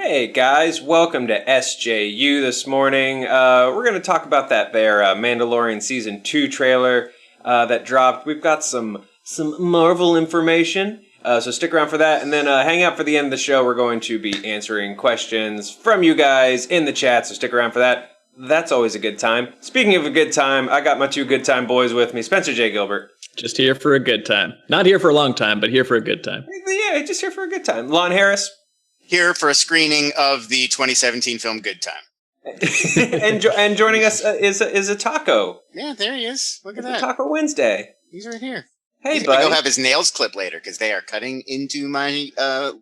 Hey guys, welcome to SJU this morning. We're going to talk about that Mandalorian Season 2 trailer that dropped. We've got some Marvel information, so stick around for that. And then hang out for the end of the show. We're going to be answering questions from you guys in the chat, so stick around for that. That's always a good time. Speaking of a good time, I got my two good time boys with me, Spencer J. Gilbert. Just here for a good time. Not here for a long time, but here for a good time. Yeah, just here for a good time. Lon Harris. Here for a screening of the 2017 film Good Time. and joining us is a Taco. Yeah, there he is. Look at that. Taco Wednesday. He's right here. Hey, He's buddy. gonna go have his nails clipped later because they are cutting into my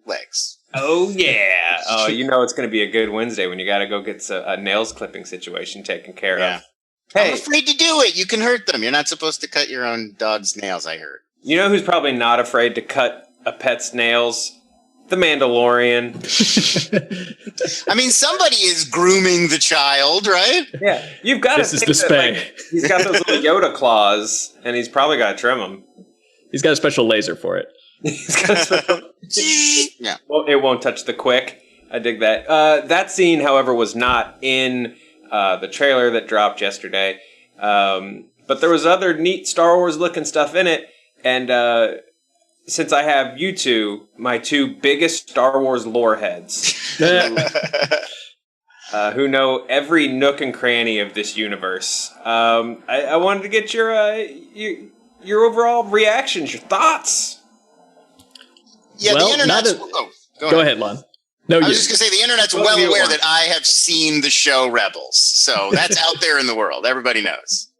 legs. Oh, yeah. Oh, you know it's going to be a good Wednesday when you got to go get a nails clipping situation taken care of. Hey. I'm afraid to do it. You can hurt them. You're not supposed to cut your own dog's nails, I heard. You know who's probably not afraid to cut a pet's nails? The Mandalorian. I mean, somebody is grooming the child, right? Yeah. You've got This is the spay. He's got those little Yoda claws, and he's probably got to trim them. He's got a special laser for it. He's got a special... Yeah. Well, it won't touch the quick. I dig that. That scene, however, was not in the trailer that dropped yesterday. But there was other neat Star Wars looking stuff in it. And since I have you two, my two biggest Star Wars lore heads, who know every nook and cranny of this universe, I wanted to get your overall reactions, your thoughts. Yeah, well, the internet's... Go ahead, Lon. No, I was just going to say, the internet's well aware that I have seen the show Rebels. So that's out there in the world. Everybody knows.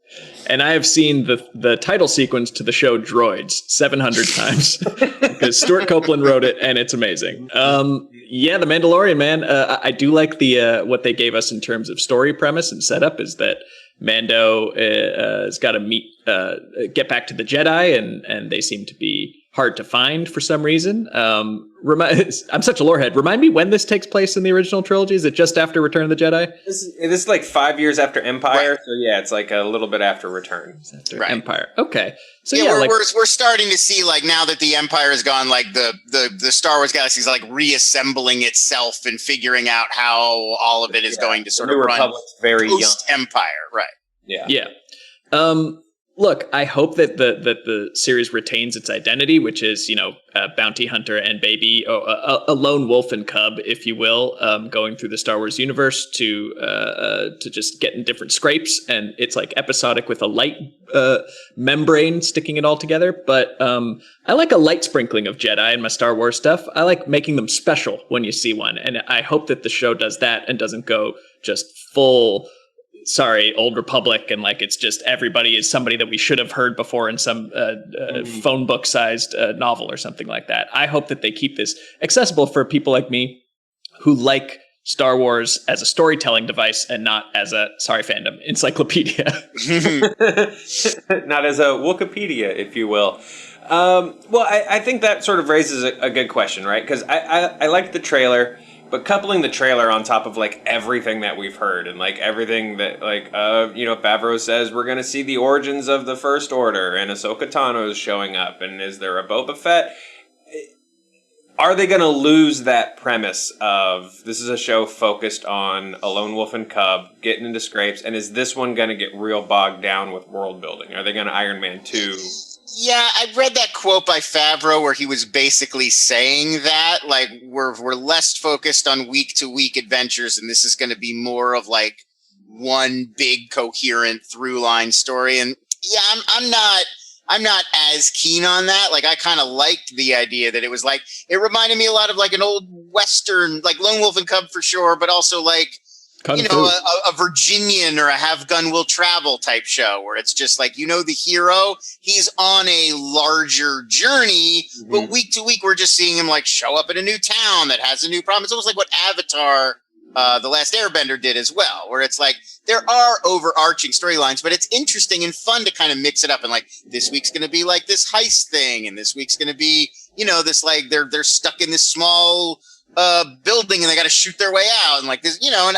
And I have seen the title sequence to the show Droids 700 times because Stuart Copeland wrote it, and it's amazing. Yeah, The Mandalorian, man. I do like the what they gave us in terms of story premise and setup is that Mando has got to get back to the Jedi, and they seem to be hard to find for some reason. I'm such a lorehead. Remind me when this takes place in the original trilogy. Is it just after Return of the Jedi? This is like 5 years after Empire, right. So yeah, it's like a little bit after Return. After Empire. Okay. So yeah, we're starting to see, like, now that the Empire is gone, like the Star Wars galaxy is like reassembling itself and figuring out how all of it is going to sort of run very post Empire, right? Yeah. Look, I hope that the series retains its identity, which is, a bounty hunter and baby, a lone wolf and cub, if you will, going through the Star Wars universe to just get in different scrapes, and it's like episodic with a light membrane sticking it all together. But I like a light sprinkling of Jedi in my Star Wars stuff. I like making them special when you see one, and I hope that the show does that and doesn't go just full. Sorry, Old Republic, and like it's just everybody is somebody that we should have heard before in some phone book sized novel or something like that. I hope that they keep this accessible for people like me who like Star Wars as a storytelling device and not as a, sorry, fandom, encyclopedia. Not as a Wikipedia, if you will. Well, I think that sort of raises a good question, right? Because I liked the trailer. But coupling the trailer on top of, like, everything that we've heard and, like, everything that, like, Favreau says we're going to see the origins of the First Order and Ahsoka Tano is showing up and is there a Boba Fett? Are they going to lose that premise of this is a show focused on a lone wolf and cub getting into scrapes, and is this one going to get real bogged down with world building? Are they going to Iron Man 2... Yeah, I read that quote by Favreau where he was basically saying that, like, we're less focused on week-to-week adventures, and this is going to be more of, like, one big coherent through-line story. And yeah, I'm not as keen on that. Like, I kind of liked the idea that it was like, it reminded me a lot of, like, an old Western, like Lone Wolf and Cub for sure, but also, like, a Virginian or a Have Gun Will Travel type show where it's just like, the hero, he's on a larger journey, but week to week, we're just seeing him like show up in a new town that has a new problem. It's almost like what Avatar, The Last Airbender did as well, where it's like, there are overarching storylines, but it's interesting and fun to kind of mix it up. And like, this week's going to be like this heist thing. And this week's going to be, this like, they're stuck in this small, building and they got to shoot their way out and like this, and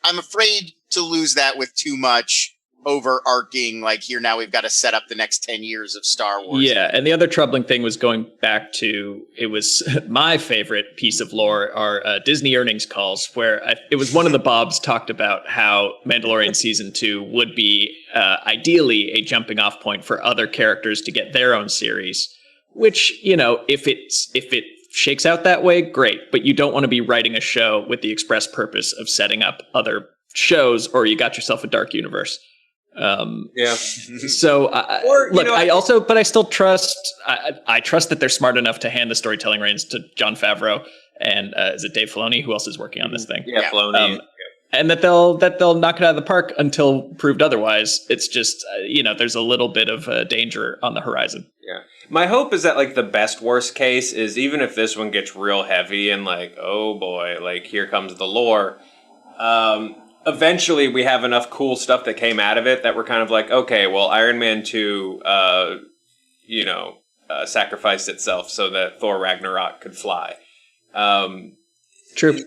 I'm afraid to lose that with too much overarching, like, here now we've got to set up the next 10 years of Star Wars. Yeah, and the other troubling thing was going back to, it was my favorite piece of lore, are Disney earnings calls, where it was one of the Bobs talked about how Mandalorian Season 2 would be ideally a jumping off point for other characters to get their own series, which, you know, if it shakes out that way, great, but you don't want to be writing a show with the express purpose of setting up other shows, or you got yourself a dark universe. Yeah. So look, I still trust. I trust that they're smart enough to hand the storytelling reins to Jon Favreau and is it Dave Filoni? Who else is working on this thing? Yeah, Filoni. And that they'll knock it out of the park until proved otherwise. It's just there's a little bit of danger on the horizon. Yeah. My hope is that, like, the best worst case is, even if this one gets real heavy and, like, oh boy, like, here comes the lore, eventually we have enough cool stuff that came out of it that we're kind of like, okay, well, Iron Man 2, sacrificed itself so that Thor Ragnarok could fly. True.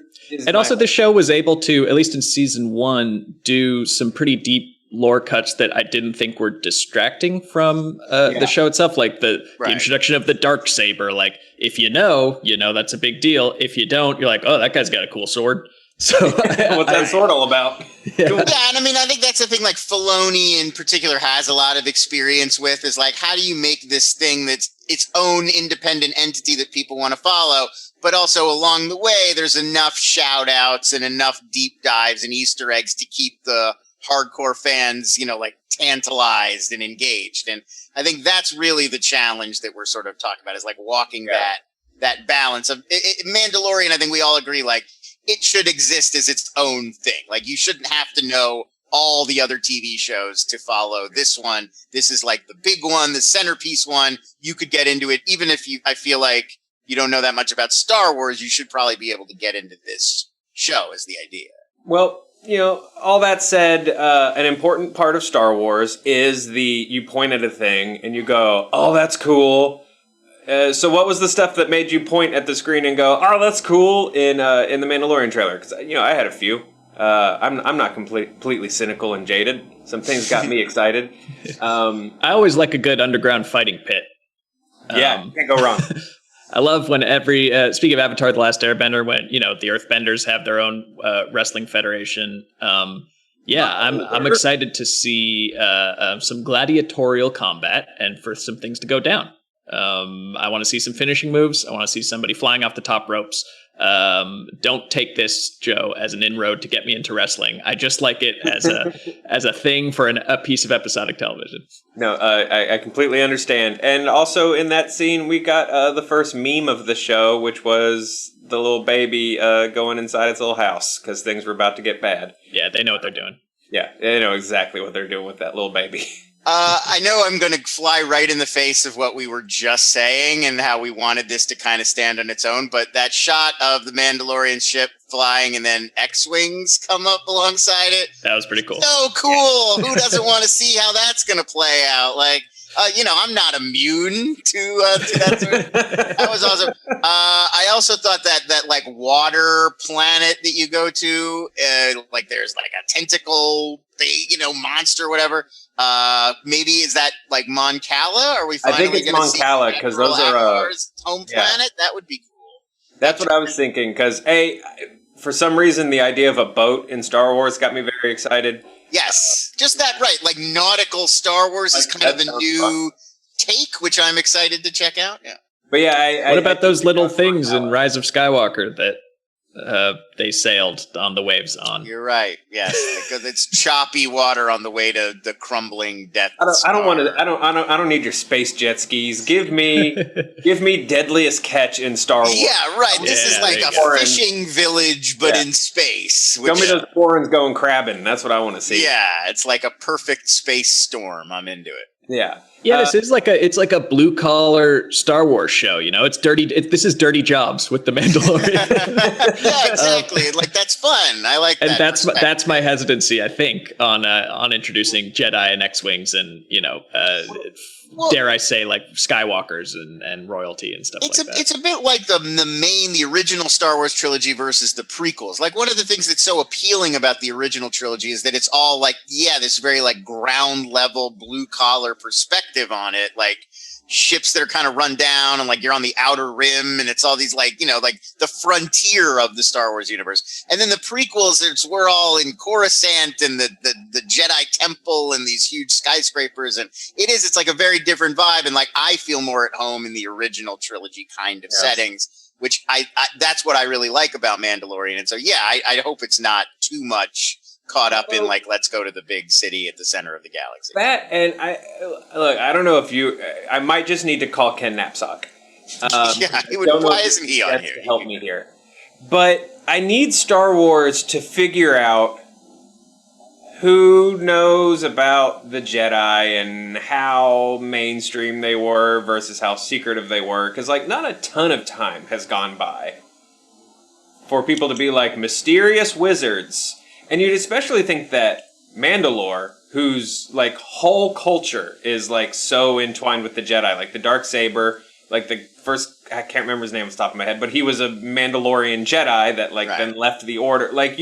And also the show was able to, at least in season 1, do some pretty deep lore cuts that I didn't think were distracting from the show itself, like the introduction of the Darksaber. Like, if you know that's a big deal. If you don't, you're like, oh, that guy's got a cool sword. So what's that sword all about? Yeah, and I mean, I think that's the thing, like, Filoni in particular has a lot of experience with, is like, how do you make this thing that's its own independent entity that people want to follow, but also along the way there's enough shout outs and enough deep dives and Easter eggs to keep the hardcore fans, like, tantalized and engaged. And I think that's really the challenge that we're sort of talking about, is like walking that balance of Mandalorian. I think we all agree, like, it should exist as its own thing. Like, you shouldn't have to know all the other TV shows to follow this one. This is like the big one, the centerpiece one. You could get into it. Even if I feel like you don't know that much about Star Wars, you should probably be able to get into this show, is the idea. Well, all that said, an important part of Star Wars is you point at a thing and you go, oh, that's cool. So what was the stuff that made you point at the screen and go, oh, that's cool in the Mandalorian trailer? Because, I had a few. I'm not completely cynical and jaded. Some things got me excited. I always like a good underground fighting pit. Can't go wrong. I love when speaking of Avatar: The Last Airbender, when, the Earthbenders have their own wrestling federation. I'm excited to see some gladiatorial combat and for some things to go down. I want to see some finishing moves. I want to see somebody flying off the top ropes. Don't take this, Joe, as an inroad to get me into wrestling. I just like it as a thing for a piece of episodic television. No, I completely understand. And also in that scene, we got the first meme of the show, which was the little baby going inside its little house because things were about to get bad. Yeah, they know what they're doing. Yeah, they know exactly what they're doing with that little baby. I know I'm going to fly right in the face of what we were just saying and how we wanted this to kind of stand on its own, but that shot of the Mandalorian ship flying and then X-Wings come up alongside it. That was pretty cool. So cool. Yeah. Who doesn't want to see how that's going to play out? Like, I'm not immune to that. That was awesome. I also thought that like water planet that you go to, like there's like a tentacle, monster, or whatever. Maybe is that like Mon Cala? Are we finally I think it's Mon Cala because those are home planet. That would be cool. That's what I was thinking because for some reason the idea of a boat in Star Wars got me very excited. Yes, just that, right? Like nautical Star Wars is kind of the new take, which I'm excited to check out. Yeah. But yeah, what about those little things in Rise of Skywalker that they sailed on the waves on? You're right. Yes, because it's choppy water on the way to the crumbling Death Star. I don't need your space jet skis. Give me Deadliest Catch in Star Wars. Yeah, right. This is like a fishing village, but in space. Show me those foreigners going crabbing. That's what I want to see. Yeah, it's like a perfect space storm. I'm into it. Yeah. Yeah, this is it's like a blue collar Star Wars show. You know, it's dirty. This is dirty jobs with the Mandalorian. Yeah, exactly. Like that's fun. I like and that. And that's my hesitancy, I think, on introducing Jedi and X-wings and dare I say, like Skywalkers and royalty and stuff like that. It's a bit like the original Star Wars trilogy versus the prequels. Like one of the things that's so appealing about the original trilogy is that it's all like, this very like ground level blue collar perspective on it. Like ships that are kind of run down and like you're on the outer rim and it's all these like, like the frontier of the Star Wars universe. And then the prequels, we're all in Coruscant and the Jedi temple and these huge skyscrapers. And it's like a very different vibe. And like, I feel more at home in the original trilogy kind of settings, which I that's what I really like about Mandalorian. And so, I hope it's not too much caught up in like, let's go to the big city at the center of the galaxy. That, and I don't know if I might just need to call Ken Knapsack. Why isn't he on here? Help me here. But I need Star Wars to figure out who knows about the Jedi and how mainstream they were versus how secretive they were. Because like not a ton of time has gone by for people to be like mysterious wizards. And you'd especially think that Mandalore, whose like whole culture is like so entwined with the Jedi, like the Darksaber, like the first, I can't remember his name off the top of my head, but he was a Mandalorian Jedi that like then left the Order. Like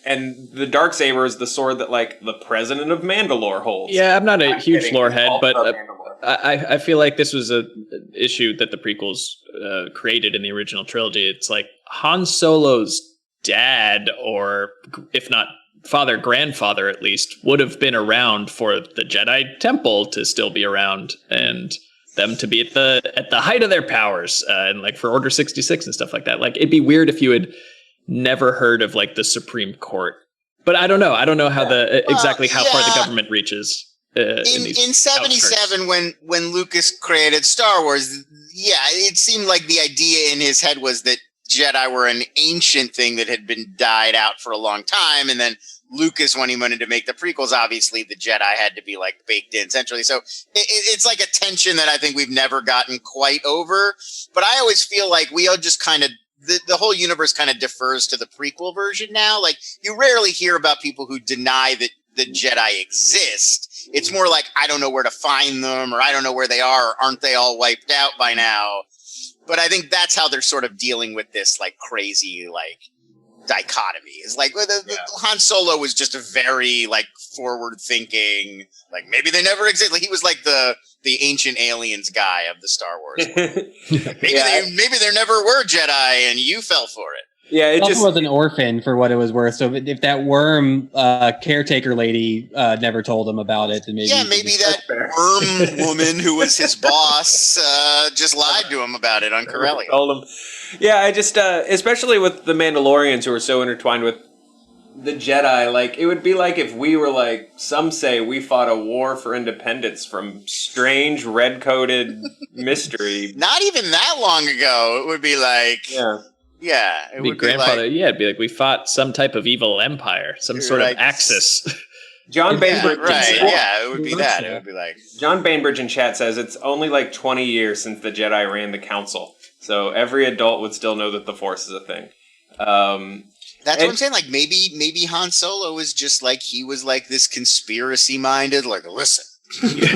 and the Darksaber is the sword that like the president of Mandalore holds. Yeah, I'm not a huge lore head, but I feel like this was a issue that the prequels created in the original trilogy. It's like Han Solo's dad, or if not father, grandfather at least, would have been around for the Jedi Temple to still be around and them to be at the height of their powers and like for Order 66 and stuff like that. Like it'd be weird if you had never heard of like the Supreme Court. But I don't know how exactly how far the government reaches. In 77 when Lucas created Star Wars, it seemed like the idea in his head was that Jedi were an ancient thing that had been died out for a long time, and then Lucas, when he wanted to make the prequels, obviously the Jedi had to be like baked in centrally. So it's like a tension that I think we've never gotten quite over. But I always feel like we all just kind of the whole universe kind of defers to the prequel version now. Like you rarely hear about people who deny that the Jedi exist. It's more like I don't know where to find them, or I don't know where they are. Or aren't they all wiped out by now? But I think that's how they're sort of dealing with this like crazy like dichotomy. Is like Han Solo was just a very like forward thinking, like maybe they never exist. Like he was like the ancient aliens guy of the Star Wars world. Maybe there never were Jedi and you fell for it. Yeah, it just was an orphan for what it was worth. So if that worm caretaker lady never told him about it, then maybe that worm woman who was his boss just lied to him about it on Corellia. Told him. Yeah, I just especially with the Mandalorians who are so intertwined with the Jedi, like it would be like if we were like some say we fought a war for independence from strange red-coated mystery. Not even that long ago, it would be like Yeah, it would be grandfather. Like, it'd be like we fought some type of evil empire, some sort of Axis. John Bainbridge, it would be that. It would be like John Bainbridge in chat says it's only like 20 years since the Jedi ran the Council, so every adult would still know that the Force is a thing. That's what I'm saying. Like maybe Han Solo was just like he was like this conspiracy minded. Like, listen, you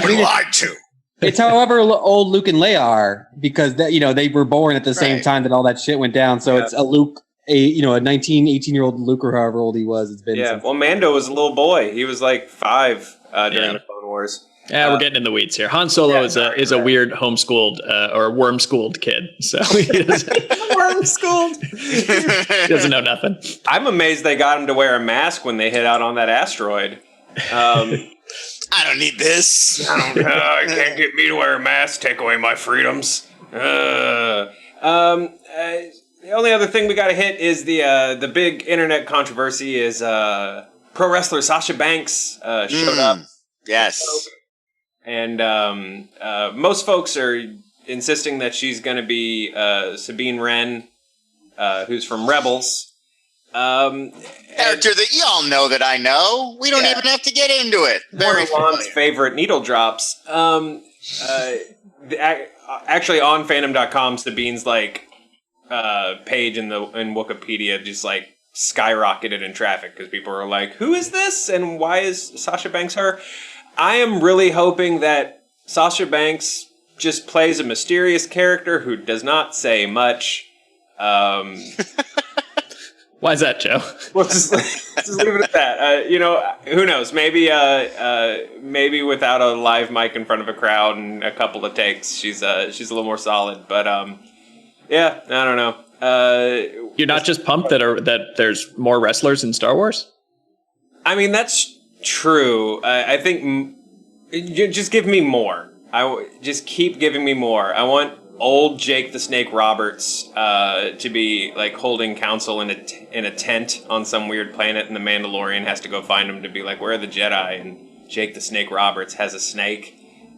were lied to. It's however old Luke and Leia are, because that they were born at the same time that all that shit went down. So it's a Luke, a 18-year-old Luke or however old he was. It's been well, Mando was a little boy. He was like 5 during the Clone Wars. Yeah, we're getting in the weeds here. Han Solo is a weird homeschooled or worm-schooled kid. So he worm-schooled. He doesn't know nothing. I'm amazed they got him to wear a mask when they hit out on that asteroid. I don't need this. I can't get me to wear a mask. Take away my freedoms. The only other thing we got to hit is the big internet controversy is pro wrestler Sasha Banks showed up. Yes. And most folks are insisting that she's going to be Sabine Wren, who's from Rebels. Character that y'all know that I know. We don't even have to get into it. Very one of Lon's favorite needle drops. Actually, on Fandom.com, Sabine's like page in Wikipedia just like skyrocketed in traffic because people are like, "Who is this? And why is Sasha Banks her?" I am really hoping that Sasha Banks just plays a mysterious character who does not say much. Why is that, Joe? Well, just leave it at that. Who knows? Maybe without a live mic in front of a crowd and a couple of takes, she's a little more solid. But yeah, I don't know. You're not just pumped that there's more wrestlers in Star Wars? I mean, that's true. I think just give me more. Just keep giving me more. I want old Jake the Snake Roberts to be like holding council in a tent on some weird planet, and the Mandalorian has to go find him to be like, where are the Jedi? And Jake the Snake Roberts has a snake,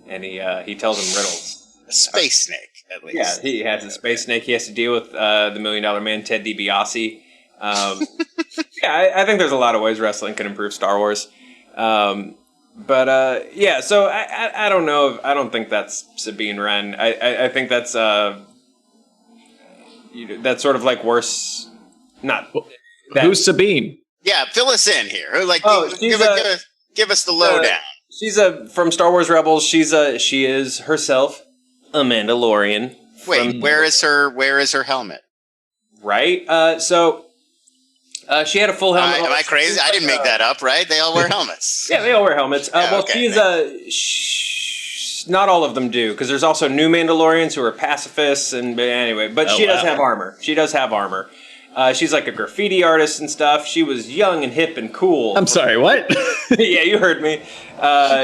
and he tells him riddles. A space snake, at least. Yeah, he has a space snake. He has to deal with the $1 Million Man, Ted DiBiase. Yeah, I think there's a lot of ways wrestling can improve Star Wars. Yeah, so I don't know. I don't think that's Sabine Wren. I think that's sort of like worse. Who's Sabine? Yeah, fill us in here. Like, give us the lowdown. She's from Star Wars Rebels. She is herself a Mandalorian. Wait, where is her helmet? Right. She had a full helmet. Am I crazy? I didn't make that up, right? They all wear helmets. Yeah, they all wear helmets. Not all of them do, because there's also new Mandalorians who are pacifists, but she does have armor. She does have armor. She's like a graffiti artist and stuff. She was young and hip and cool. I'm sorry, what? Yeah, you heard me.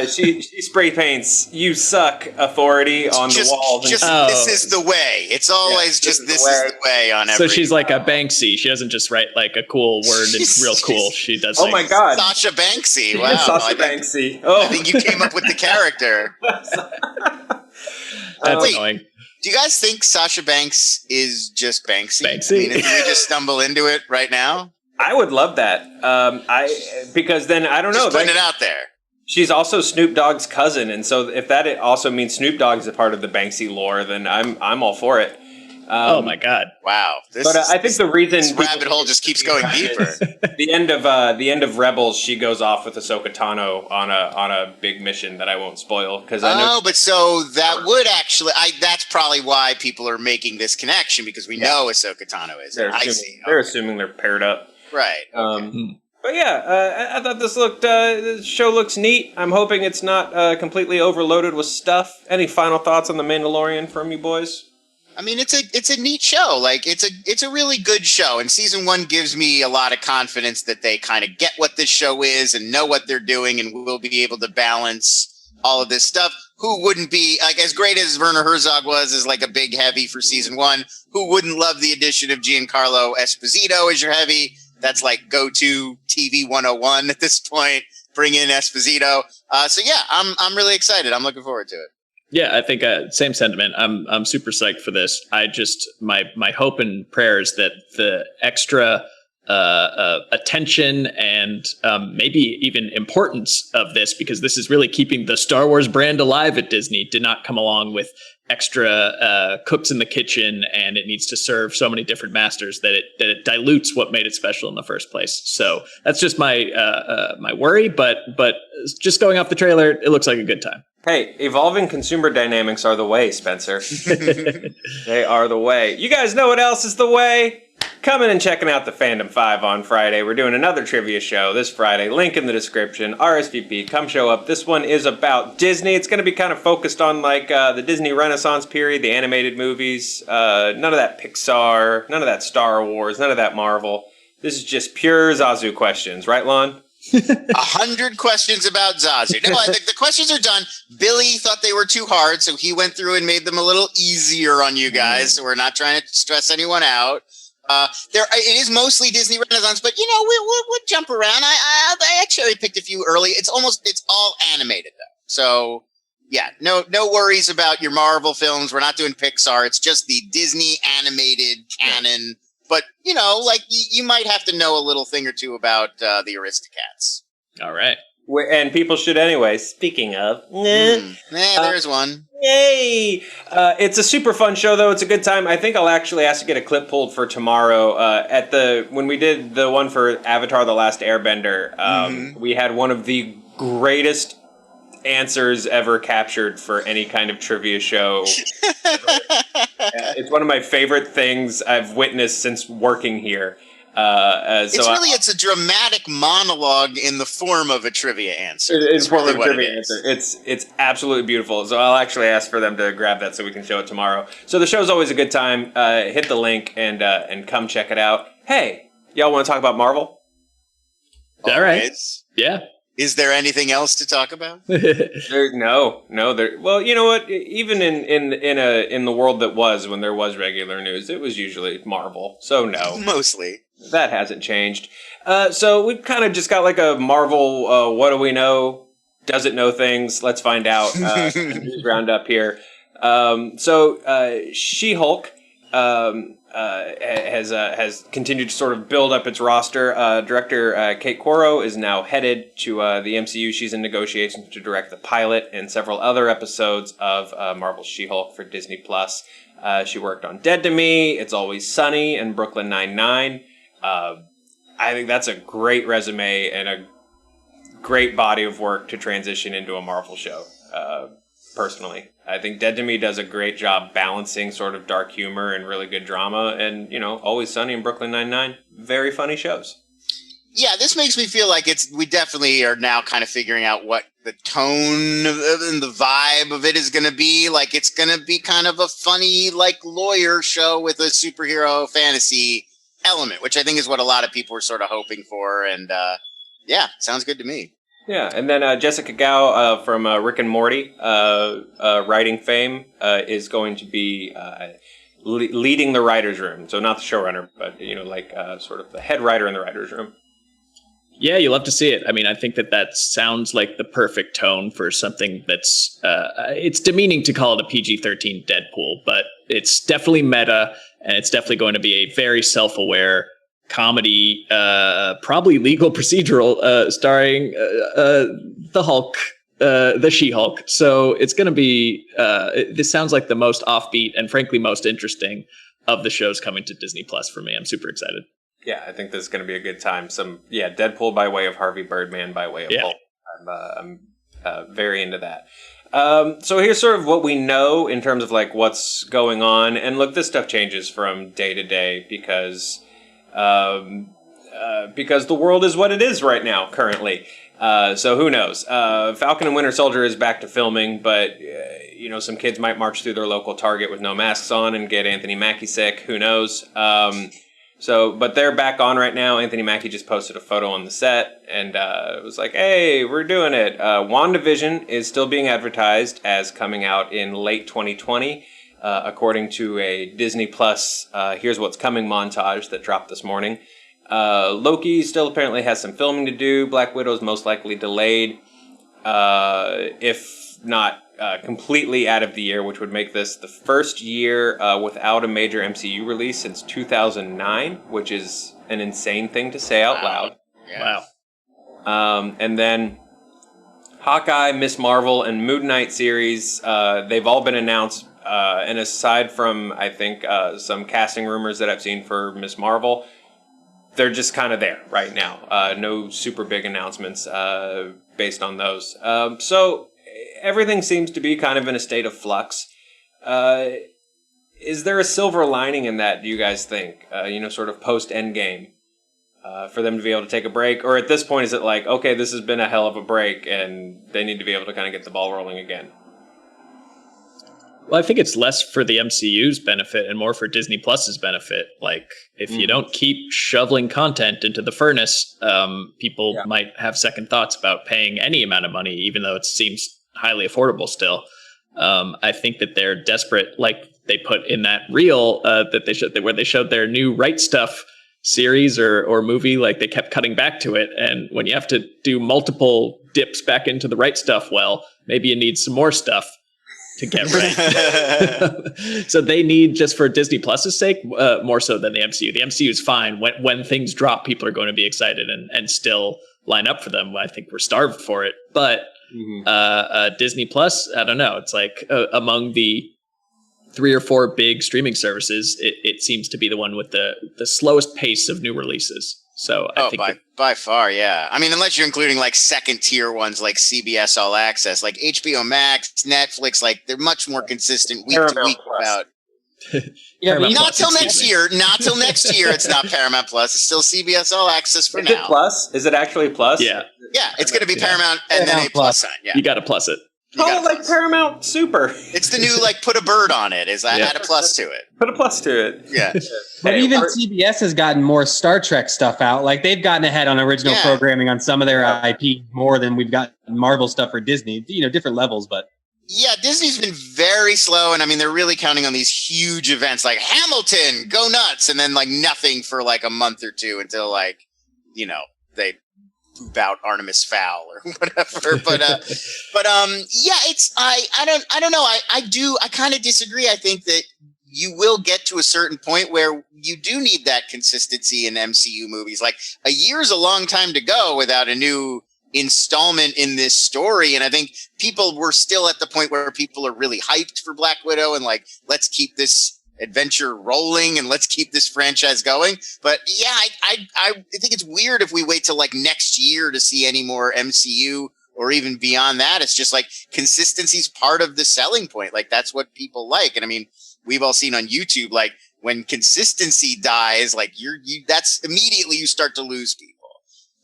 She spray paints "You suck" authority on the walls. This is the way. It's always this is the way on every. So she's like a Banksy. She doesn't just write like a cool word. It's real cool. She does. Oh my God, Sasha Banksy! Wow, Sasha Banksy. Oh, I think you came up with the character. That's annoying. Do you guys think Sasha Banks is just Banksy? Banksy? I mean, did we just stumble into it right now? I would love that. Because then I don't know. Just putting it out there. She's also Snoop Dogg's cousin, and so if that also means Snoop Dogg's a part of the Banksy lore, then I'm all for it. Oh my God! Wow! I think the reason this rabbit hole just keeps going deeper. the end of Rebels, she goes off with Ahsoka Tano on a big mission that I won't spoil because I know. Oh, but so that would actually that's probably why people are making this connection because we know Ahsoka Tano is. They're assuming they're paired up, right? Okay. But yeah, I thought this show looks neat. I'm hoping it's not completely overloaded with stuff. Any final thoughts on The Mandalorian from you boys? I mean, it's a neat show. Like it's a really good show, and season 1 gives me a lot of confidence that they kind of get what this show is and know what they're doing, and will be able to balance all of this stuff. Who wouldn't be like as great as Werner Herzog was as like a big heavy for season 1? Who wouldn't love the addition of Giancarlo Esposito as your heavy? That's like go-to TV 101 at this point. Bring in Esposito. So yeah, I'm really excited. I'm looking forward to it. Yeah, I think same sentiment. I'm super psyched for this. I just my hope and prayer is that the extra attention and maybe even importance of this, because this is really keeping the Star Wars brand alive at Disney, did not come along with extra cooks in the kitchen, and it needs to serve so many different masters that it dilutes what made it special in the first place. So that's just my my worry, but just going off the trailer, it looks like a good time. Hey, evolving consumer dynamics are the way, Spencer. They are the way. You guys know what else is the way? Coming and checking out the Fandom 5 on Friday. We're doing another trivia show this Friday. Link in the description. RSVP. Come show up. This one is about Disney. It's going to be kind of focused on like the Disney Renaissance period, the animated movies. None of that Pixar. None of that Star Wars. None of that Marvel. This is just pure Zazu questions. Right, Lon? 100 questions about Zazu. No, the questions are done. Billy thought they were too hard, so he went through and made them a little easier on you guys. So we're not trying to stress anyone out. It is mostly Disney Renaissance, but we'll jump around. I actually picked a few early. It's all animated though. So yeah, no worries about your Marvel films. We're not doing Pixar. It's just the Disney animated canon but like you might have to know a little thing or two about the Aristocats. All right. And people should anyway. Speaking of, there's one. Yay! It's a super fun show, though. It's a good time. I think I'll actually ask to get a clip pulled for tomorrow. When we did the one for Avatar: The Last Airbender, we had one of the greatest answers ever captured for any kind of trivia show. It's one of my favorite things I've witnessed since working here. It's a dramatic monologue in the form of a trivia answer. It's form of a trivia answer. It's absolutely beautiful. So I'll actually ask for them to grab that so we can show it tomorrow. So the show's always a good time. Hit the link and come check it out. Hey, y'all want to talk about Marvel? All right. Yeah. Is there anything else to talk about? No. Well, you know what? Even in the world that was when there was regular news, it was usually Marvel. So no, mostly that hasn't changed. So we've kind of just got like a Marvel. What do we know? Does it know things? Let's find out. News roundup here. SheHulk. Has continued to sort of build up its roster. Director Kate Coro is now headed to the MCU. She's in negotiations to direct the pilot and several other episodes of Marvel's She-Hulk for Disney+. She worked on Dead to Me, It's Always Sunny, and Brooklyn Nine-Nine. I think that's a great resume and a great body of work to transition into a Marvel show. Personally, I think Dead to Me does a great job balancing sort of dark humor and really good drama, and Always Sunny and Brooklyn Nine-Nine, very funny shows. Yeah, this makes me feel like we definitely are now kind of figuring out what the tone and the vibe of it is going to be. Like, it's going to be kind of a funny, like, lawyer show with a superhero fantasy element, which I think is what a lot of people were sort of hoping for, and sounds good to me. Yeah, and then Jessica Gao from Rick and Morty, writing fame, is going to be leading the writer's room. So not the showrunner, but, sort of the head writer in the writer's room. Yeah, you love to see it. I mean, I think that sounds like the perfect tone for something that's... it's demeaning to call it a PG-13 Deadpool, but it's definitely meta, and it's definitely going to be a very self-aware comedy, probably legal procedural, starring the Hulk, the She-Hulk. So it's going to be, this sounds like the most offbeat and frankly most interesting of the shows coming to Disney Plus for me. I'm super excited. Yeah, I think this is going to be a good time. Deadpool by way of Harvey Birdman by way of Hulk. I'm very into that. So here's sort of what we know in terms of like what's going on. And look, this stuff changes from day to day because the world is what it is right now, currently. So who knows? Falcon and Winter Soldier is back to filming, but some kids might march through their local Target with no masks on and get Anthony Mackie sick. Who knows? But they're back on right now. Anthony Mackie just posted a photo on the set, and it was like, "Hey, we're doing it." WandaVision is still being advertised as coming out in late 2020. According to a Disney Plus Here's What's Coming montage that dropped this morning. Loki still apparently has some filming to do. Black Widow is most likely delayed, if not completely out of the year, which would make this the first year without a major MCU release since 2009, which is an insane thing to say out loud. Yeah. Wow. And then Hawkeye, Miss Marvel, and Moon Knight series, they've all been announced. And aside from, I think, some casting rumors that I've seen for Miss Marvel, they're just kind of there right now. No super big announcements based on those. So everything seems to be kind of in a state of flux. Is there a silver lining in that, do you guys think? Sort of post-Endgame, for them to be able to take a break? Or at this point, is it like, okay, this has been a hell of a break, and they need to be able to kind of get the ball rolling again? Well, I think it's less for the MCU's benefit and more for Disney Plus's benefit. Like, if you don't keep shoveling content into the furnace, people might have second thoughts about paying any amount of money, even though it seems highly affordable still. I think that they're desperate, like they put in that reel that they showed, where they showed their new Right Stuff series or movie. Like, they kept cutting back to it, and when you have to do multiple dips back into the Right Stuff, well, maybe you need some more stuff. to get right. So they need, just for Disney Plus's sake, more so than the MCU. The MCU is fine. When things drop, people are going to be excited and still line up for them. I think we're starved for it. But Disney Plus, I don't know. It's like among the 3 or 4 big streaming services, it seems to be the one with the slowest pace of new releases. So I think by far, yeah. I mean, unless you're including like second tier ones like CBS All Access, like HBO Max, Netflix, like they're much more consistent week to week about. Not till next year. Not till next year. It's not Paramount Plus. It's still CBS All Access for now. Is it Plus? Is it actually Plus? Yeah, it's going to be Paramount and then a plus sign. Yeah, you got to plus it. Oh, like Paramount Super. It's the new, like, put a bird on it. Add a plus to it. Put a plus to it. Yeah. But even CBS has gotten more Star Trek stuff out. Like, they've gotten ahead on original programming on some of their IP more than we've got Marvel stuff for Disney. You know, different levels, but. Yeah, Disney's been very slow, and I mean, they're really counting on these huge events like Hamilton, go nuts, and then, like, nothing for, like, a month or two until, like, you know, they about Artemis Fowl or whatever, but yeah, it's I don't know. I kind of disagree. I think that you will get to a certain point where you do need that consistency in MCU movies. Like, a year's a long time to go without a new installment in this story, and I think people were still at the point where people are really hyped for Black Widow and like, let's keep this adventure rolling and let's keep this franchise going. But yeah, I think it's weird if we wait till like next year to see any more MCU or even beyond that. It's just like consistency's part of the selling point. Like, that's what people like. And I mean, we've all seen on YouTube, like, when consistency dies, like that's immediately you start to lose people.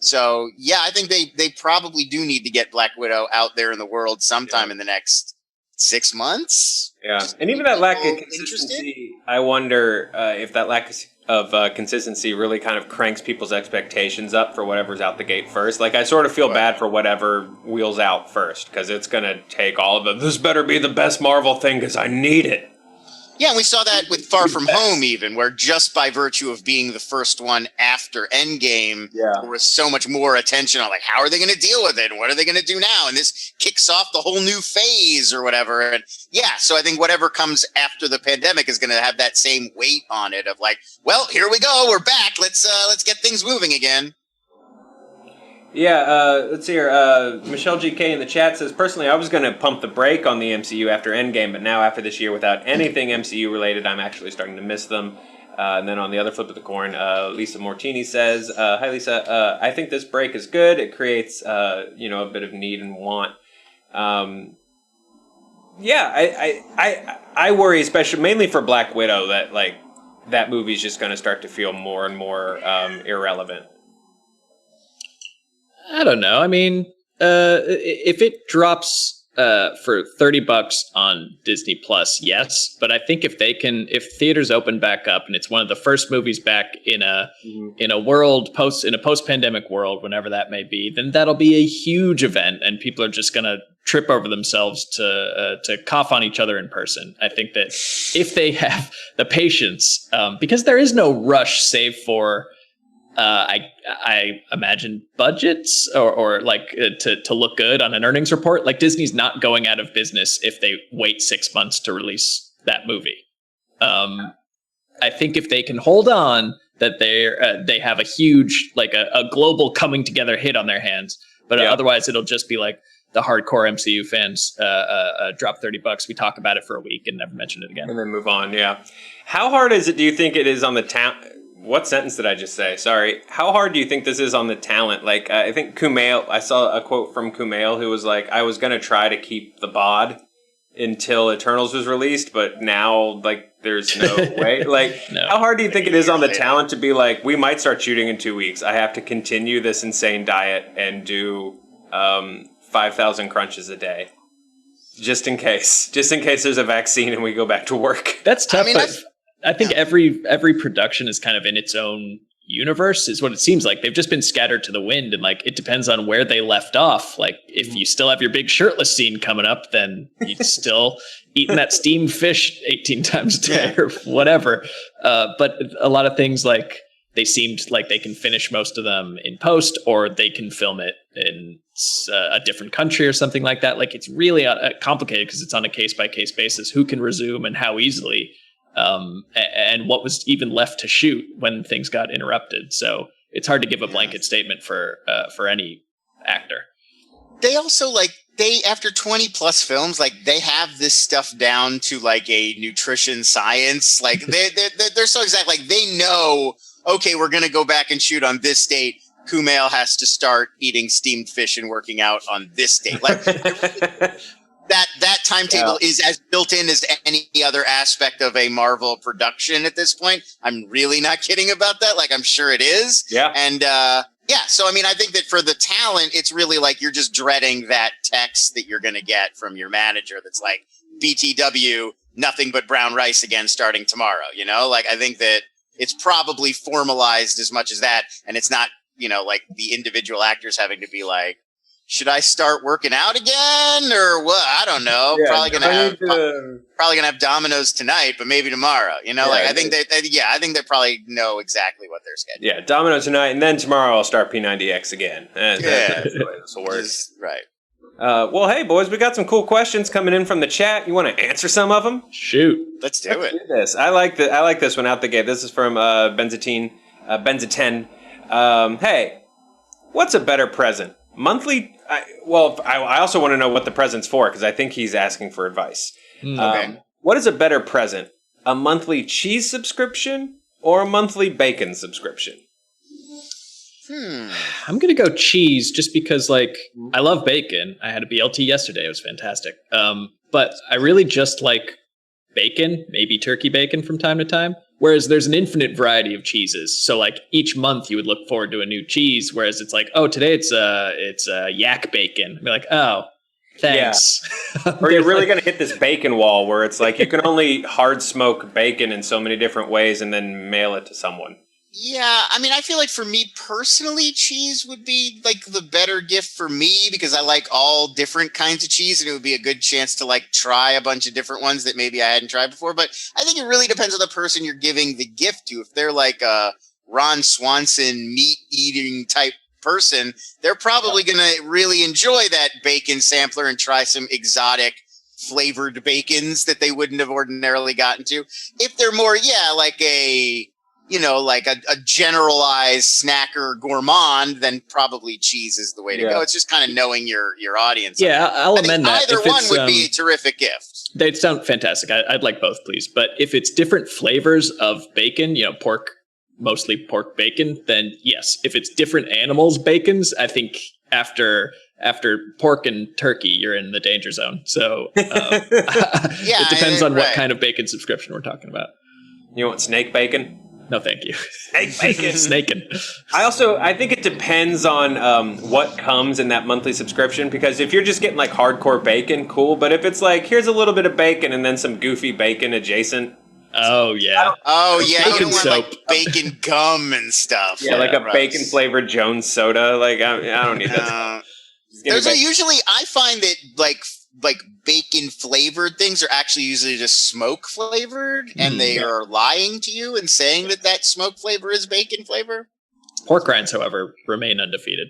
So yeah, I think they probably do need to get Black Widow out there in the world sometime in the next 6 months. Yeah, and even that lack of consistency, I wonder if that lack of consistency really kind of cranks people's expectations up for whatever's out the gate first. Like, I sort of feel bad for whatever wheels out first, because it's going to take all of it. This better be the best Marvel thing, because I need it. Yeah, and we saw that with Far From Home even, where just by virtue of being the first one after Endgame, there was so much more attention on, like, how are they going to deal with it? And what are they going to do now? And this kicks off the whole new phase or whatever. And yeah, so I think whatever comes after the pandemic is going to have that same weight on it of like, well, here we go. We're back. Let's get things moving again. Yeah, let's see here. Michelle GK in the chat says, personally, I was going to pump the brake on the MCU after Endgame, but now after this year without anything MCU related, I'm actually starting to miss them. And then on the other flip of the coin, Lisa Mortini says, hi, Lisa. I think this break is good. It creates, a bit of need and want. I worry, especially mainly for Black Widow, that like that movie's just going to start to feel more and more irrelevant. I don't know. I mean, if it drops for $30 on Disney Plus, yes. But I think if theaters open back up and it's one of the first movies back in a post-pandemic world, whenever that may be, then that'll be a huge event, and people are just gonna trip over themselves to cough on each other in person. I think that if they have the patience, because there is no rush, save for. I imagine budgets or like to look good on an earnings report. Like, Disney's not going out of business if they wait 6 months to release that movie. I think if they can hold on, that they have a huge, like a global coming together hit on their hands. But otherwise, it'll just be like the hardcore MCU fans drop $30. We talk about it for a week and never mention it again, and then move on. Yeah, how hard is it? Do you think it is on the town? What sentence did I just say? Sorry. How hard do you think this is on the talent? Like, I think Kumail, I saw a quote from Kumail who was like, I was going to try to keep the bod until Eternals was released, but now, like, there's no way. Like, no. How hard do you think it is on the talent to be like, we might start shooting in 2 weeks. I have to continue this insane diet and do 5,000 crunches a day. Just in case there's a vaccine and we go back to work. That's tough. I think every production is kind of in its own universe, is what it seems like. They've just been scattered to the wind, and like it depends on where they left off. Like, if you still have your big shirtless scene coming up, then you're still eating that steamed fish 18 times a day or whatever. But a lot of things like they seemed like they can finish most of them in post, or they can film it in a different country or something like that. Like, it's really complicated because it's on a case-by-case basis, who can resume and how easily, and what was even left to shoot when things got interrupted. So it's hard to give a blanket statement for any actor. They also, like, after 20 plus films, like, they have this stuff down to like a nutrition science. Like, they're so exact. Like, they know, okay, we're going to go back and shoot on this date. Kumail has to start eating steamed fish and working out on this date. Like, that timetable is as built in as any other aspect of a Marvel production at this point. I'm really not kidding about that. Like, I'm sure it is. Yeah. And, so, I mean, I think that for the talent, it's really like you're just dreading that text that you're going to get from your manager that's like, BTW, nothing but brown rice again starting tomorrow, you know? Like, I think that it's probably formalized as much as that, and it's not, you know, like the individual actors having to be like, should I start working out again or what? I don't know. Yeah, probably gonna have Domino's tonight, but maybe tomorrow. You know, like I think I think they probably know exactly what they're scheduling. Yeah, Domino tonight, and then tomorrow I'll start P90X again. That's the way this will work. Right. Well, hey boys, we got some cool questions coming in from the chat. You want to answer some of them? Shoot, let's do it. Do this. I like this one out the gate. This is from Benzatine. Hey, what's a better present? Monthly. I also want to know what the present's for, because I think he's asking for advice. Okay. What is a better present? A monthly cheese subscription or a monthly bacon subscription? I'm gonna go cheese, just because, like, I love bacon. I had a BLT yesterday; it was fantastic. But I really just like bacon, maybe turkey bacon from time to time. Whereas there's an infinite variety of cheeses. So, like, each month you would look forward to a new cheese. Whereas it's like, oh, today it's yak bacon. I'd be like, oh, thanks. Yeah. Or you're really going to hit this bacon wall where it's like you can only hard smoke bacon in so many different ways and then mail it to someone. Yeah, I mean, I feel like for me personally, cheese would be like the better gift for me, because I like all different kinds of cheese, and it would be a good chance to like try a bunch of different ones that maybe I hadn't tried before. But I think it really depends on the person you're giving the gift to. If they're like a Ron Swanson meat eating type person, they're probably going to really enjoy that bacon sampler and try some exotic flavored bacons that they wouldn't have ordinarily gotten to. If they're more, like a generalized snacker gourmand, then probably cheese is the way to go. It's just kind of knowing your audience. Yeah, I'll amend that. Either one would be a terrific gift. They'd sound fantastic. I'd like both, please. But if it's different flavors of bacon, pork, mostly pork bacon, then yes. If it's different animals' bacons, I think after pork and turkey, you're in the danger zone. So it depends on what kind of bacon subscription we're talking about. You want snake bacon? No, thank you. Snake bacon. Snaking. I think it depends on what comes in that monthly subscription, because if you're just getting like hardcore bacon, cool. But if it's like, here's a little bit of bacon and then some goofy bacon adjacent. Oh, yeah. You don't want like bacon gum and stuff. Yeah, like a bacon flavored Jones soda. Like, I don't need that. Usually, I find that like bacon flavored things are actually usually just smoke flavored, and they are lying to you and saying that smoke flavor is bacon flavor. Pork rinds, however, remain undefeated.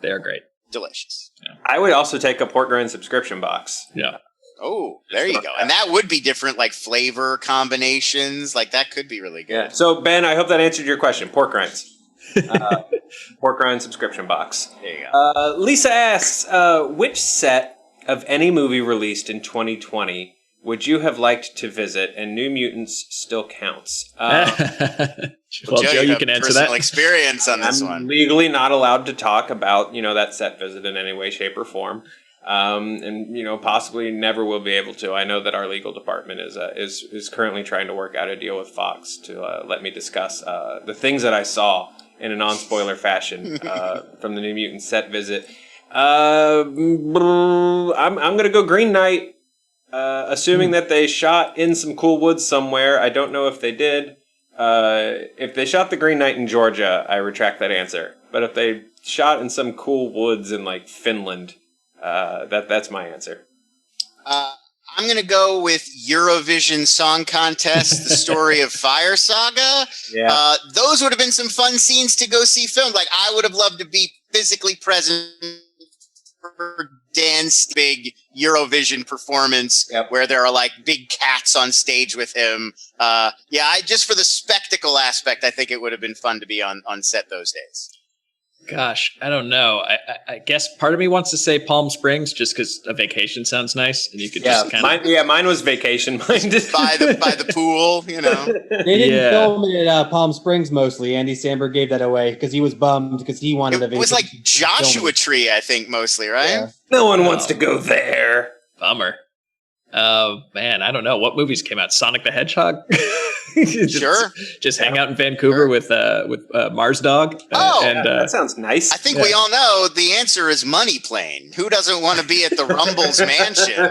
They are great. Delicious. Yeah. I would also take a pork rind subscription box. Yeah. Oh, there you go. And that would be different, like flavor combinations. Like that could be really good. Yeah. So Ben, I hope that answered your question. Pork rinds. Pork rind subscription box. There you go. Lisa asks, which set of any movie released in 2020 would you have liked to visit, and New Mutants still counts? Well, Joe, you can answer that. Personal experience on this one. I'm legally not allowed to talk about, that set visit in any way, shape, or form. And possibly never will be able to. I know that our legal department is currently trying to work out a deal with Fox to let me discuss the things that I saw in a non-spoiler fashion from the New Mutant set visit. I'm gonna go Green Knight, assuming that they shot in some cool woods somewhere. I don't know if they did. If they shot the Green Knight in Georgia, I retract that answer. But if they shot in some cool woods in like Finland, that's my answer. I'm going to go with Eurovision Song Contest, The Story of Fire Saga. Yeah. Those would have been some fun scenes to go see filmed. Like, I would have loved to be physically present for Dan's big Eurovision performance where there are, like, big cats on stage with him. Just for the spectacle aspect, I think it would have been fun to be on set those days. Gosh, I don't know. I guess part of me wants to say Palm Springs just because a vacation sounds nice, and you could just kind of mine was vacation. Mine did. by the pool, you know. They didn't film it at Palm Springs mostly. Andy Samberg gave that away because he was bummed because he wanted a vacation. It was like Joshua Tree, I think, mostly, right? Yeah. No one wants to go there. Bummer. Man, I don't know what movies came out. Sonic the Hedgehog. Just hang out in Vancouver with Mars Dog. That sounds nice. I think we all know the answer is Money Plane. Who doesn't want to be at the Rumble's mansion,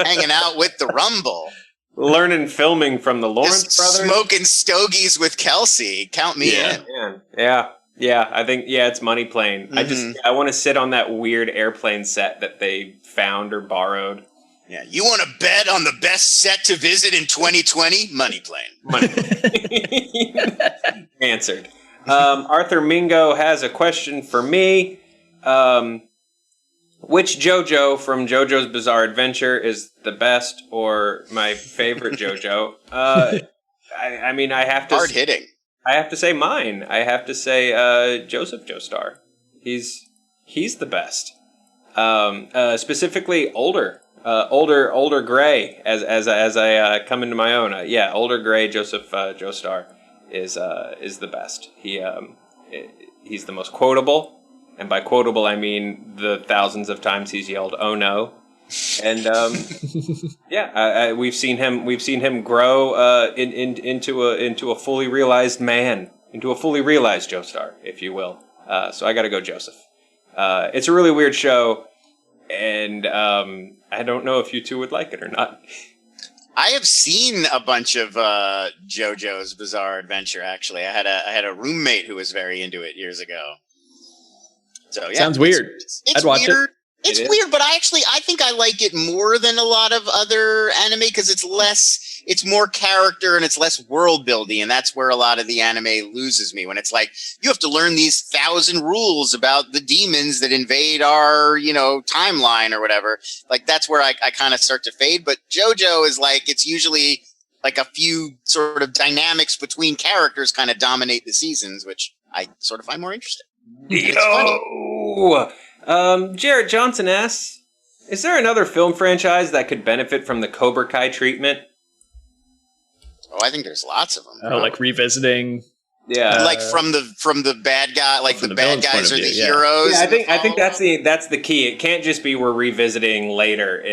hanging out with the Rumble, learning filming from the Lawrence brothers, smoking stogies with Kelsey? Count me in. Yeah. I think it's Money Plane. Mm-hmm. I want to sit on that weird airplane set that they found or borrowed. Yeah, you want to bet on the best set to visit in 2020? Money Plane. Answered. Arthur Mingo has a question for me. Which JoJo from JoJo's Bizarre Adventure is the best or my favorite JoJo? I mean, I have to... Hard hitting. I have to say mine. I have to say Joseph Joe Starr. He's the best. Specifically older gray as I come into my own. Older gray Joseph Joe Starr is the best. He's the most quotable, and by quotable I mean the thousands of times he's yelled "Oh no," and we've seen him grow into a fully realized man, into a fully realized Joe Starr, if you will. So I got to go Joseph. It's a really weird show. And I don't know if you two would like it or not. I have seen a bunch of JoJo's Bizarre Adventure. Actually, I had a roommate who was very into it years ago. So yeah, sounds weird. I'd watch it. It's weird, but I think I like it more than a lot of other anime because it's more character and it's less world building, and that's where a lot of the anime loses me when it's like you have to learn these 1,000 rules about the demons that invade our timeline or whatever. Like that's where I kind of start to fade. But JoJo is like it's usually like a few sort of dynamics between characters kind of dominate the seasons, which I sort of find more interesting. Jarrett Johnson asks, is there another film franchise that could benefit from the Cobra Kai treatment? Oh, I think there's lots of them. Oh, like revisiting. Yeah, like from the bad guy, like the bad guys are the heroes. Yeah, I think that's the key. It can't just be we're revisiting later.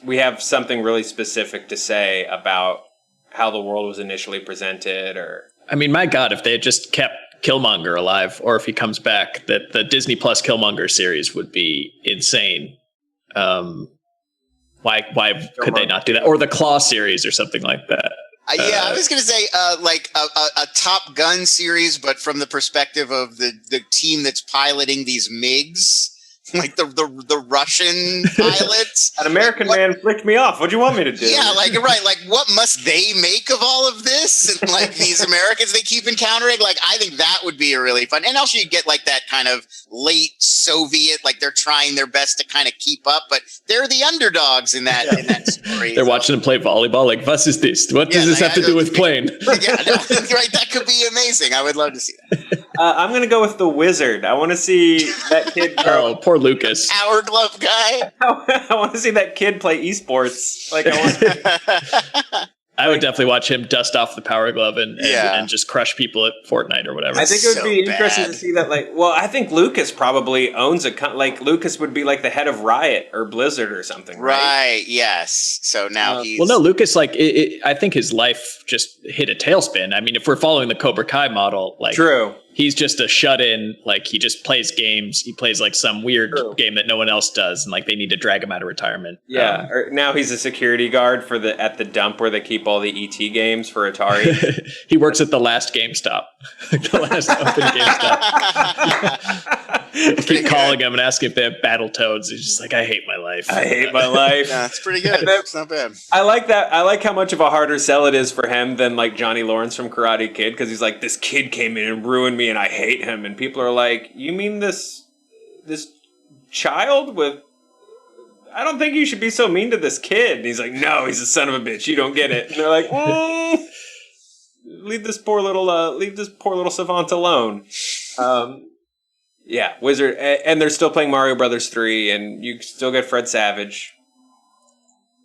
We have something really specific to say about how the world was initially presented. Or I mean, my God, if they had just kept Killmonger alive, or if he comes back, that the Disney Plus Killmonger series would be insane. Why could they not do that? Or the Claw series or something like that. I was going to say like a Top Gun series, but from the perspective of the team that's piloting these MiGs, like the Russian pilots. An American man flicked me off. What do you want me to do? Yeah, like what must they make of all of this? And like these Americans they keep encountering. Like I think that would be a really fun. And also you get like that kind of late Soviet, like they're trying their best to kind of keep up, but they're the underdogs in that story. They're watching them play volleyball. Like, what is this? What does this have to do with plane? Right. That could be amazing. I would love to see that. I'm going to go with the Wizard. I want to see that kid grow. Oh, poor Lucas. Power glove guy. I want to see that kid play esports. Like I would definitely watch him dust off the Power Glove and just crush people at Fortnite or whatever. I think it would be interesting to see that. I think Lucas probably owns Lucas would be like the head of Riot or Blizzard or something, right? Right. Yes. So now he's... Well, no, Lucas, I think his life just hit a tailspin. I mean, if we're following the Cobra Kai model, true. He's just a shut-in, he just plays games. He plays some weird game that no one else does, and they need to drag him out of retirement. Yeah, or now he's a security guard at the dump where they keep all the ET games for Atari. He works at the last GameStop. The last open GameStop. Keep calling him and asking if they have Battletoads. He's just like, I hate my life. I hate my life. Yeah, it's pretty good. It's not bad. I like that. I like how much of a harder sell it is for him than like Johnny Lawrence from Karate Kid, because he's like, this kid came in and ruined me and I hate him. And people are like, you mean this child with... I don't think you should be so mean to this kid. And he's like, no, he's a son of a bitch. You don't get it. And they're like, leave this poor little savant alone. Yeah, Wizard, and they're still playing Mario Brothers 3, and you still get Fred Savage.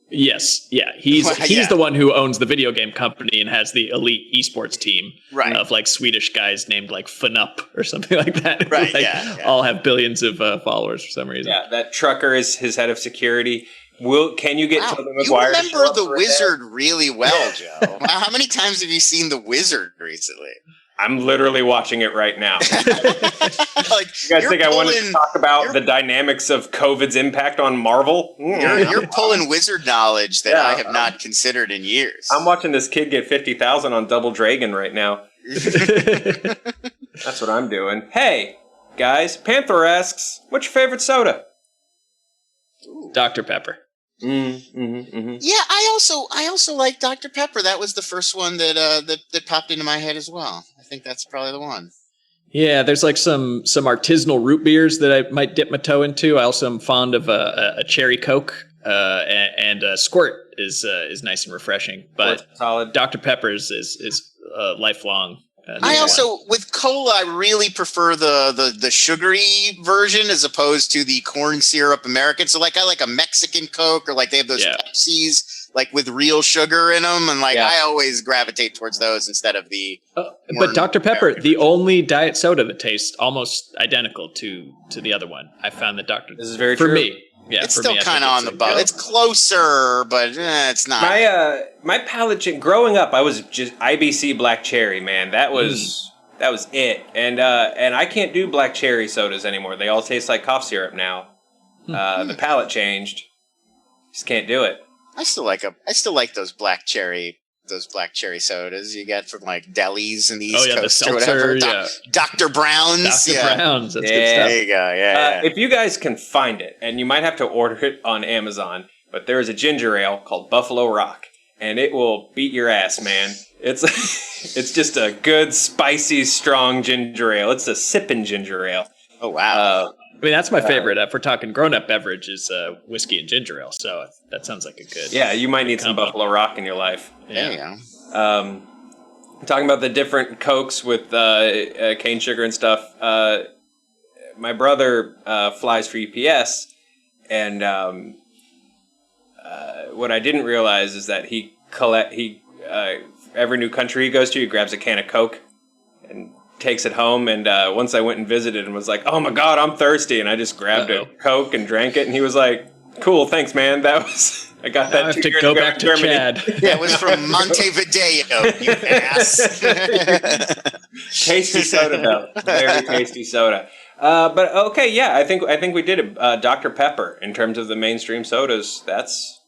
Yes, yeah, he's the one who owns the video game company and has the elite esports team of like Swedish guys named like Fanup or something like that. Right, like, all have billions of followers for some reason. Yeah, that trucker is his head of security. Can you get Tobey Maguire? You remember the Wizard really well, Joe. How many times have you seen the Wizard recently? I'm literally watching it right now. Like, you guys think I wanted to talk about the dynamics of COVID's impact on Marvel? You're pulling Wizard knowledge that I have not considered in years. I'm watching this kid get 50,000 on Double Dragon right now. That's what I'm doing. Hey, guys, Panther asks, what's your favorite soda? Dr. Pepper. Yeah, I also like Dr. Pepper. That was the first one that popped into my head as well. I think that's probably the one. Yeah, there's like some artisanal root beers that I might dip my toe into. I also am fond of a cherry Coke, and Squirt is nice and refreshing. But solid. Dr. Pepper's is lifelong. I also, with cola, I really prefer the sugary version as opposed to the corn syrup American. So like I like a Mexican Coke, or like they have those Pepsis like with real sugar in them, and like I always gravitate towards those instead of the. But Dr. Pepper, the only diet soda that tastes almost identical to the other one. I found that This is very true. For me. Yeah, it's still kind of on the bubble. It's closer, but it's not. My palate change. Growing up, I was just IBC Black Cherry, man. That was it. And I can't do black cherry sodas anymore. They all taste like cough syrup now. The palate changed. Just can't do it. I still like those black cherry sodas you get from like delis in the East Coast the seltzer, or whatever. Dr. Brown's. Dr. Brown's, that's good stuff. There you go, yeah. If you guys can find it, and you might have to order it on Amazon, but there is a ginger ale called Buffalo Rock, and it will beat your ass, man. It's just a good, spicy, strong ginger ale. It's a sipping ginger ale. Oh, wow. I mean, that's my favorite. If we're talking grown-up beverage, is whiskey and ginger ale. So that sounds like a good. Yeah, you might need some Buffalo Rock in your life. There you go. Talking about the different Cokes with cane sugar and stuff. My brother flies for UPS, and what I didn't realize is that every new country he goes to, he grabs a can of Coke and takes it home. And once I went and visited and was like, oh my God, I'm thirsty. And I just grabbed a Coke and drank it. And he was like, cool, thanks, man. I got that. I have to go back to Chad. That was from Montevideo, you ass. Tasty soda, though. Very tasty soda. But okay, yeah, I think we did it. Dr. Pepper, in terms of the mainstream sodas, that's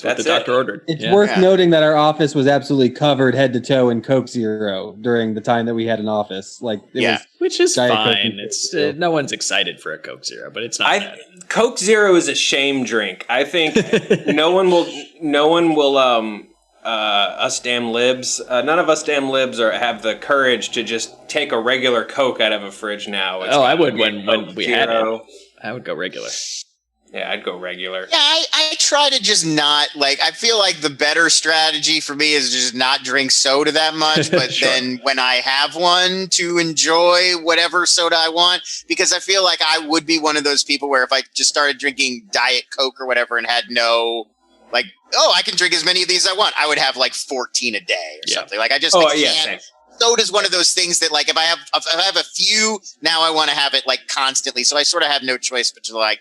what the doctor ordered. It's worth noting that our office was absolutely covered head to toe in Coke Zero during the time that we had an office. Which is fine. It's no one's excited for a Coke Zero, but it's not bad. Coke Zero is a shame drink. I think no one will us damn libs. None of us damn libs have the courage to just take a regular Coke out of a fridge now. I would when we had it. I would go regular. Yeah, I'd go regular. Yeah, I try to just not, I feel like the better strategy for me is just not drink soda that much, but then when I have one, to enjoy whatever soda I want, because I feel like I would be one of those people where if I just started drinking Diet Coke or whatever and had no, I can drink as many of these as I want, I would have 14 a day or something. I can't. Soda's one of those things that if I have a few, now I want to have it constantly, so I sort of have no choice but to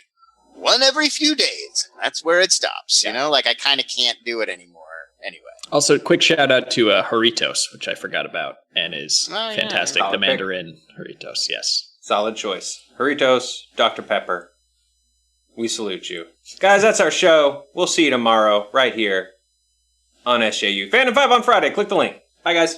one every few days. That's where it stops. You know, I kind of can't do it anymore anyway. Also, quick shout out to Doritos, which I forgot about and is fantastic. The Mandarin Doritos, yes. Solid choice. Doritos, Dr. Pepper. We salute you. Guys, that's our show. We'll see you tomorrow right here on SJU. Fandom 5 on Friday. Click the link. Bye, guys.